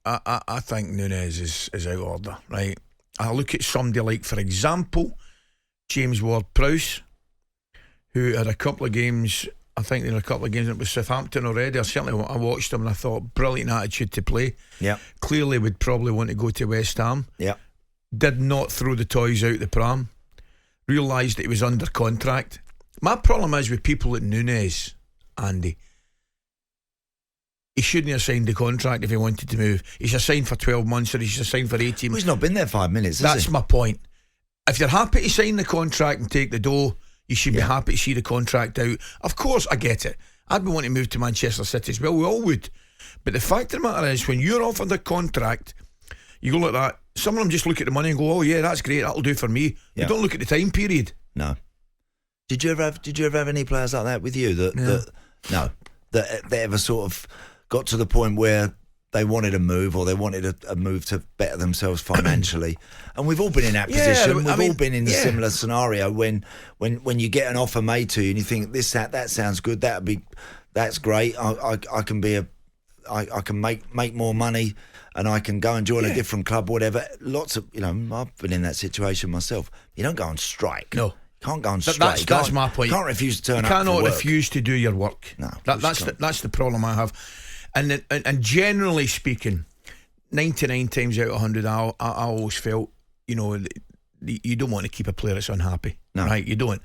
I think Nunes is out of order, right? I look at somebody like, for example, James Ward-Prowse, who had a couple of games. I think there were a couple of games with Southampton already. I watched him and I thought, brilliant attitude to play. Yeah. Clearly would probably want to go to West Ham. Yeah. Did not throw the toys out the pram. Realised that he was under contract. My problem is with people like Nunes, Andy. He shouldn't have signed the contract if he wanted to move. He should have signed for 12 months or he should have signed for 18 months. Well, he's not been there 5 minutes, has That's my point. If you're happy to sign the contract and take the dough, you should be happy to see the contract out. Of course, I get it. I'd be wanting to move to Manchester City as well. We all would. But the fact of the matter is, when you're offered a contract, you go like that. Some of them just look at the money and go, "Oh yeah, that's great. That'll do for me." Yeah. You don't look at the time period. No. Did you ever have any players like that with you that ever sort of got to the point where they wanted a move or they wanted a move to better themselves financially? And we've all been in that position. We've all been in a similar scenario when you get an offer made to you and you think that sounds good. That's great. I can make more money and I can go and join a different club, whatever. Lots of I've been in that situation myself. You don't go on strike. No. You can't go on strike. That's my point. You can't refuse to turn up. You cannot for work. refuse to do your work. No, that's the problem I have. And generally speaking, 99 times out of 100, I always felt, you don't want to keep a player that's unhappy. No. Right? You don't.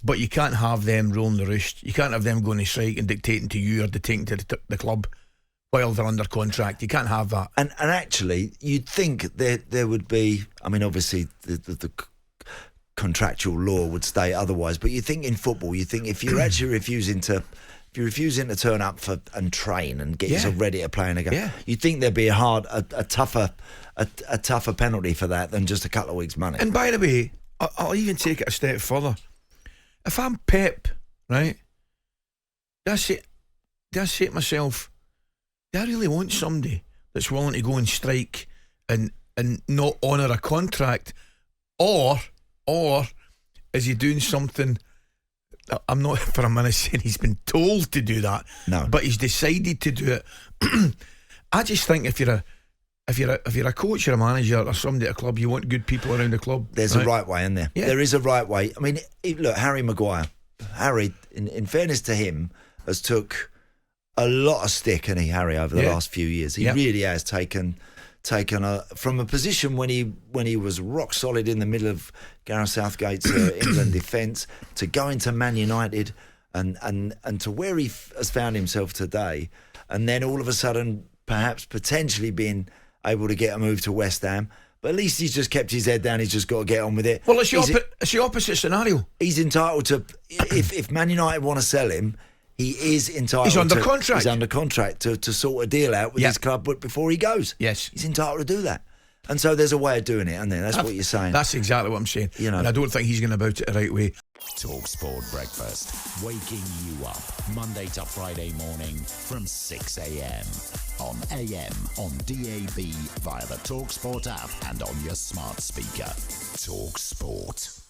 But you can't have them rolling the roost. You can't have them going to strike and dictating to you or dictating to the club while they're under contract. You can't have that. And actually, you'd think there would be, obviously the contractual law would state otherwise, but you think in football, if you're actually refusing to turn up and train and get yourself ready to play in a game, you'd think there'd be a tougher penalty for that than just a couple of weeks' money. And by the way, I'll even take it a step further. If I'm Pep, right, I say to myself, do I really want somebody that's willing to go and strike and not honour a contract, or is he doing something? I'm not for a minute saying he's been told to do that, no, but he's decided to do it. I just think if you're a coach or a manager or somebody at a club, you want good people around the club. There's a right way in there. Yeah. There is a right way. Look, Harry Maguire. Harry, in fairness to him, has took a lot of stick, Harry, over the last few years. He really has taken from a position when he was rock solid in the middle of Gareth Southgate's England defence to going to Man United and to where he has found himself today, and then all of a sudden perhaps potentially being able to get a move to West Ham. But at least he's just kept his head down. He's just got to get on with it. Well, it's the opposite scenario. He's entitled to, if Man United want to sell him, he is entitled. He's under contract. He's under contract to sort a deal out with his club before he goes. Yes, he's entitled to do that. And so there's a way of doing it, and that's what you're saying. That's exactly what I'm saying. And I don't think he's going about it the right way. talkSPORT Breakfast, waking you up Monday to Friday morning from 6 a.m. on AM, on DAB, via the talkSPORT app, and on your smart speaker. talkSPORT.